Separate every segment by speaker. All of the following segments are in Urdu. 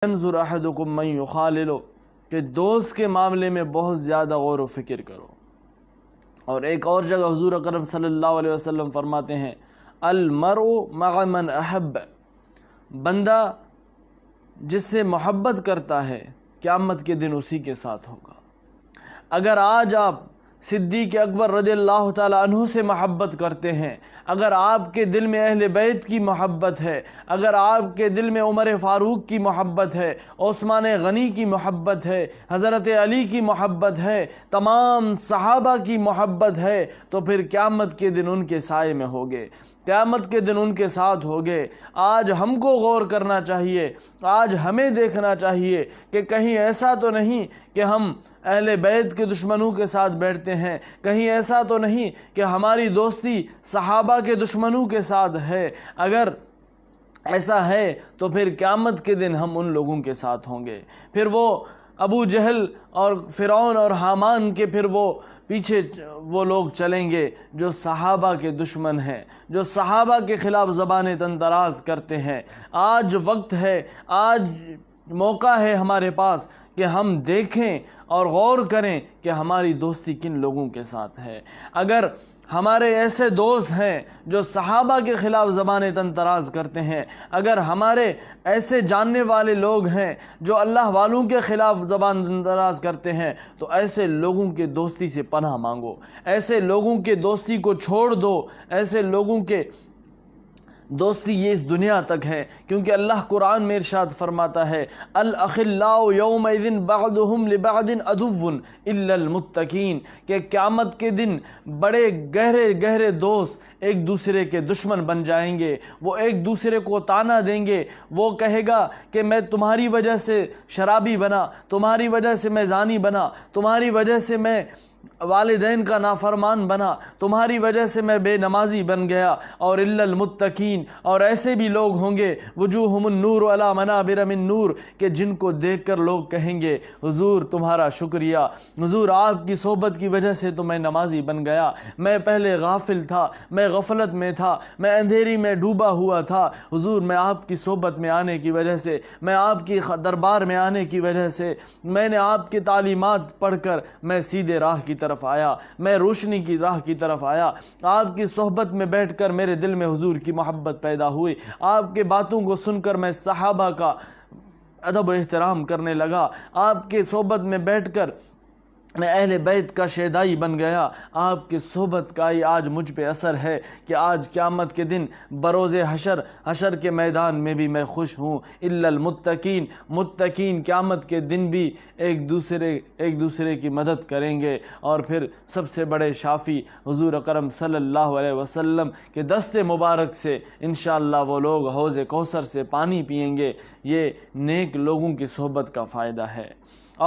Speaker 1: انظر احدکم من یخالل، کہ دوست کے معاملے میں بہت زیادہ غور و فکر کرو۔ اور ایک اور جگہ حضور اکرم صلی اللہ علیہ وسلم فرماتے ہیں المرء مع من احب، بندہ جس سے محبت کرتا ہے قیامت کے دن اسی کے ساتھ ہوگا۔ اگر آج آپ صدیق اکبر رضی اللہ تعالی عنہ سے محبت کرتے ہیں، اگر آپ کے دل میں اہل بیت کی محبت ہے، اگر آپ کے دل میں عمر فاروق کی محبت ہے، عثمان غنی کی محبت ہے، حضرت علی کی محبت ہے، تمام صحابہ کی محبت ہے، تو پھر قیامت کے دن ان کے سائے میں ہوگے، قیامت کے دن ان کے ساتھ ہوگے۔ آج ہم کو غور کرنا چاہیے، آج ہمیں دیکھنا چاہیے کہ کہیں ایسا تو نہیں کہ ہم اہل بیت کے دشمنوں کے ساتھ بیٹھتے ہیں، کہیں ایسا تو نہیں کہ ہماری دوستی صحابہ کے دشمنوں کے ساتھ ہے۔ اگر ایسا ہے تو پھر قیامت کے دن ہم ان لوگوں کے ساتھ ہوں گے، پھر وہ ابو جہل اور فرعون اور حامان کے پھر وہ پیچھے وہ لوگ چلیں گے جو صحابہ کے دشمن ہیں، جو صحابہ کے خلاف زبان تندراز کرتے ہیں۔ آج وقت ہے، آج موقع ہے ہمارے پاس کہ ہم دیکھیں اور غور کریں کہ ہماری دوستی کن لوگوں کے ساتھ ہے۔ اگر ہمارے ایسے دوست ہیں جو صحابہ کے خلاف زبان تندراز کرتے ہیں، اگر ہمارے ایسے جاننے والے لوگ ہیں جو اللہ والوں کے خلاف زبان تندراز کرتے ہیں، تو ایسے لوگوں کے دوستی سے پناہ مانگو، ایسے لوگوں کے دوستی کو چھوڑ دو، ایسے لوگوں کے دوستی یہ اس دنیا تک ہے، کیونکہ اللہ قرآن میں ارشاد فرماتا ہے الاخلاء یومئذ بعضهم لبعض عدو الا المتقین، کہ قیامت کے دن بڑے گہرے گہرے دوست ایک دوسرے کے دشمن بن جائیں گے، وہ ایک دوسرے کو طعنہ دیں گے، وہ کہے گا کہ میں تمہاری وجہ سے شرابی بنا، تمہاری وجہ سے میں زانی بنا، تمہاری وجہ سے میں والدین کا نافرمان بنا، تمہاری وجہ سے میں بے نمازی بن گیا، اور الا المتقین، اور ایسے بھی لوگ ہوں گے وجوہہم النور علی منابر من نور، کہ جن کو دیکھ کر لوگ کہیں گے حضور تمہارا شکریہ، حضور آپ کی صحبت کی وجہ سے تو میں نمازی بن گیا، میں پہلے غافل تھا، میں غفلت میں تھا، میں اندھیری میں ڈوبا ہوا تھا، حضور میں آپ کی صحبت میں آنے کی وجہ سے، میں آپ کی دربار میں آنے کی وجہ سے، میں نے آپ کی تعلیمات پڑھ کر میں سیدھے راہ کی طرف آیا، میں روشنی کی راہ کی طرف آیا، آپ کی صحبت میں بیٹھ کر میرے دل میں حضور کی محبت پیدا ہوئی، آپ کے باتوں کو سن کر میں صحابہ کا ادب و احترام کرنے لگا، آپ کے صحبت میں بیٹھ کر میں اہل بیت کا شیدائی بن گیا۔ آپ کی صحبت کا ہی آج مجھ پہ اثر ہے کہ آج قیامت کے دن بروز حشر کے میدان میں بھی میں خوش ہوں۔ الا المتقین، متقین قیامت کے دن بھی ایک دوسرے کی مدد کریں گے، اور پھر سب سے بڑے شافی حضور اکرم صلی اللہ علیہ وسلم کے دست مبارک سے انشاءاللہ وہ لوگ حوض کوثر سے پانی پئیں گے۔ یہ نیک لوگوں کی صحبت کا فائدہ ہے،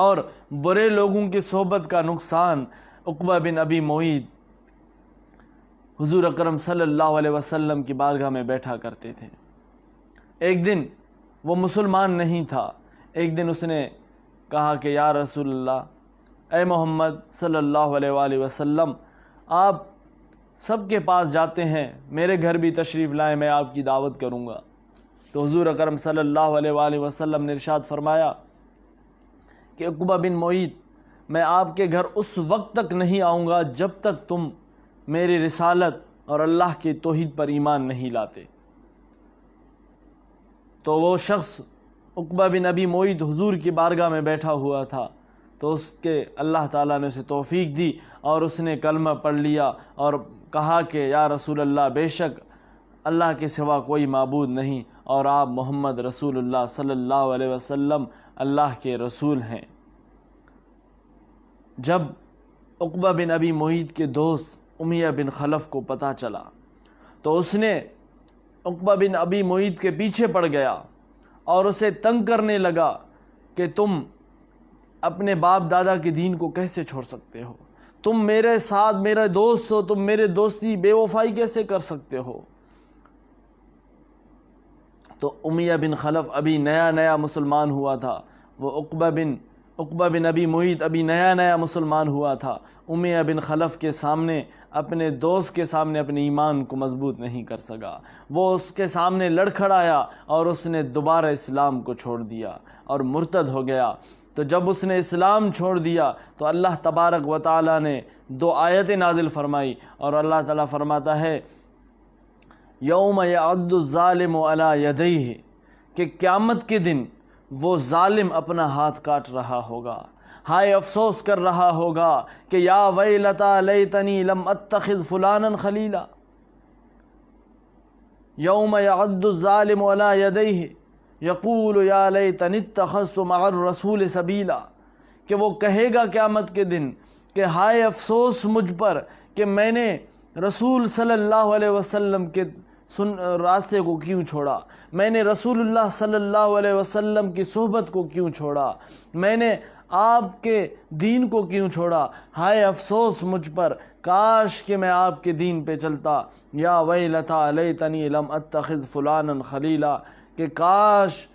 Speaker 1: اور برے لوگوں کی صحبت کا نقصان۔ عقبہ بن ابی معیط حضور اکرم صلی اللہ علیہ وسلم کی بارگاہ میں بیٹھا کرتے تھے۔ ایک دن وہ مسلمان نہیں تھا، ایک دن اس نے کہا کہ یا رسول اللہ، اے محمد صلی اللہ علیہ وآلہ وسلم، آپ سب کے پاس جاتے ہیں، میرے گھر بھی تشریف لائیں، میں آپ کی دعوت کروں گا۔ تو حضور اکرم صلی اللہ علیہ وآلہ وسلم نے ارشاد فرمایا کہ عقبہ بن معیط، میں آپ کے گھر اس وقت تک نہیں آؤں گا جب تک تم میری رسالت اور اللہ کی توحید پر ایمان نہیں لاتے۔ تو وہ شخص عقبہ بن ابی معیط حضور کی بارگاہ میں بیٹھا ہوا تھا، تو اس کے اللہ تعالیٰ نے اسے توفیق دی اور اس نے کلمہ پڑھ لیا اور کہا کہ یا رسول اللہ، بے شک اللہ کے سوا کوئی معبود نہیں، اور آپ محمد رسول اللہ صلی اللہ علیہ وسلم اللہ کے رسول ہیں۔ جب عقبہ بن ابی معیط کے دوست امیہ بن خلف کو پتہ چلا تو اس نے عقبہ بن ابی معیط کے پیچھے پڑ گیا اور اسے تنگ کرنے لگا کہ تم اپنے باپ دادا کے دین کو کیسے چھوڑ سکتے ہو، تم میرے ساتھ میرا دوست ہو، تم میرے دوستی بے وفائی کیسے کر سکتے ہو۔ تو امیہ بن خلف ابھی نیا مسلمان ہوا تھا، وہ عقبہ بن ابی معیط ابھی نیا نیا مسلمان ہوا تھا، امیہ بن خلف کے سامنے، اپنے دوست کے سامنے اپنے ایمان کو مضبوط نہیں کر سکا، وہ اس کے سامنے لڑکھڑایا اور اس نے دوبارہ اسلام کو چھوڑ دیا اور مرتد ہو گیا۔ تو جب اس نے اسلام چھوڑ دیا تو اللہ تبارک و تعالیٰ نے 2 آیتیں نازل فرمائی، اور اللہ تعالیٰ فرماتا ہے یوم یعض الظالم علی یدیہ، کہ قیامت کے دن وہ ظالم اپنا ہاتھ کاٹ رہا ہوگا، ہائے افسوس کر رہا ہوگا کہ یا ویلتا لیتنی لم اتخذ فلانا خلیلا۔ یوم یعض الظالم علی یدیہ یقول یا لیتنی اتخذت مع الرسول سبیلا، کہ وہ کہے گا قیامت کے دن کہ ہائے افسوس مجھ پر کہ میں نے رسول صلی اللہ علیہ وسلم کے راستے کو کیوں چھوڑا، میں نے رسول اللہ صلی اللہ علیہ وسلم کی صحبت کو کیوں چھوڑا، میں نے آپ کے دین کو کیوں چھوڑا، ہائے افسوس مجھ پر، کاش کہ میں آپ کے دین پہ چلتا، یا ویلتا لیتنی لم اتخذ فلانا خلیلا، کہ کاش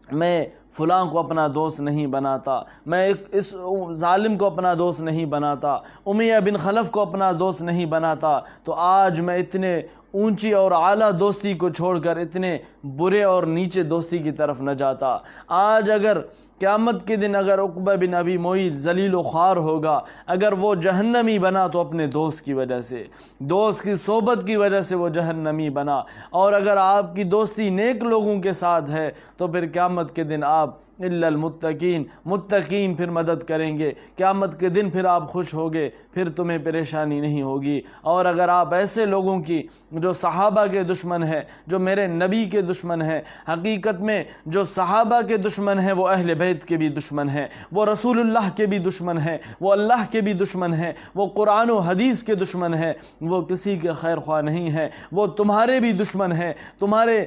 Speaker 1: میں فلاں کو اپنا دوست نہیں بناتا، میں اس ظالم کو اپنا دوست نہیں بناتا، امیہ بن خلف کو اپنا دوست نہیں بناتا، تو آج میں اتنے اونچی اور اعلیٰ دوستی کو چھوڑ کر اتنے برے اور نیچے دوستی کی طرف نہ جاتا۔ آج اگر قیامت کے دن اگر عقبہ بن ابی معیط ذلیل و خوار ہوگا، اگر وہ جہنمی بنا تو اپنے دوست کی وجہ سے، دوست کی صحبت کی وجہ سے وہ جہنمی بنا، اور اگر آپ کی دوستی نیک لوگوں کے ساتھ ہے تو پھر قیامت کے دن آپ الا المتقین، متقین پھر مدد کریں گے، قیامت کے دن پھر آپ خوش ہوگے، پھر تمہیں پریشانی نہیں ہوگی۔ اور اگر آپ ایسے لوگوں کی جو صحابہ کے دشمن ہیں، جو میرے نبی کے دشمن ہیں، حقیقت میں جو صحابہ کے دشمن ہیں وہ اہل بیت کے بھی دشمن ہیں، وہ رسول اللہ کے بھی دشمن ہیں، وہ اللہ کے بھی دشمن ہیں، وہ قرآن و حدیث کے دشمن ہیں، وہ کسی کے خیر خواہ نہیں ہیں، وہ تمہارے بھی دشمن ہیں، تمہارے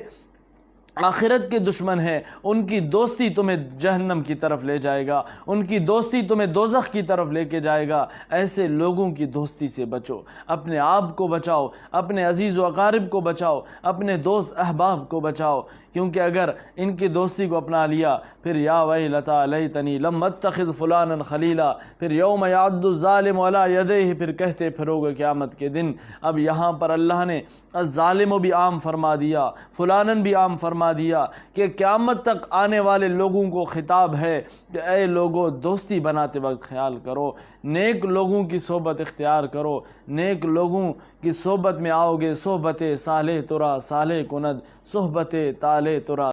Speaker 1: آخرت کے دشمن ہیں، ان کی دوستی تمہیں جہنم کی طرف لے جائے گا، ان کی دوستی تمہیں دوزخ کی طرف لے کے جائے گا۔ ایسے لوگوں کی دوستی سے بچو، اپنے آپ کو بچاؤ، اپنے عزیز و اقارب کو بچاؤ، اپنے دوست احباب کو بچاؤ، کیونکہ اگر ان کی دوستی کو اپنا لیا پھر یا ویلتا لیتنی لم اتخذ فلانا خلیلا، پھر یوم یعض الظالم علی یدیہ، پھر کہتے پھرو گے قیامت کے دن۔ اب یہاں پر اللہ نے الظالم بھی عام فرما دیا، فلانن بھی عام فرما دیا، کہ قیامت تک آنے والے لوگوں کو خطاب ہے کہ اے لوگو دوستی بناتے وقت خیال کرو، نیک لوگوں کی صحبت اختیار کرو، نیک لوگوں کی صحبت میں آؤ گے، صحبت صالح ترا صالح کند، صحبت طالح ترا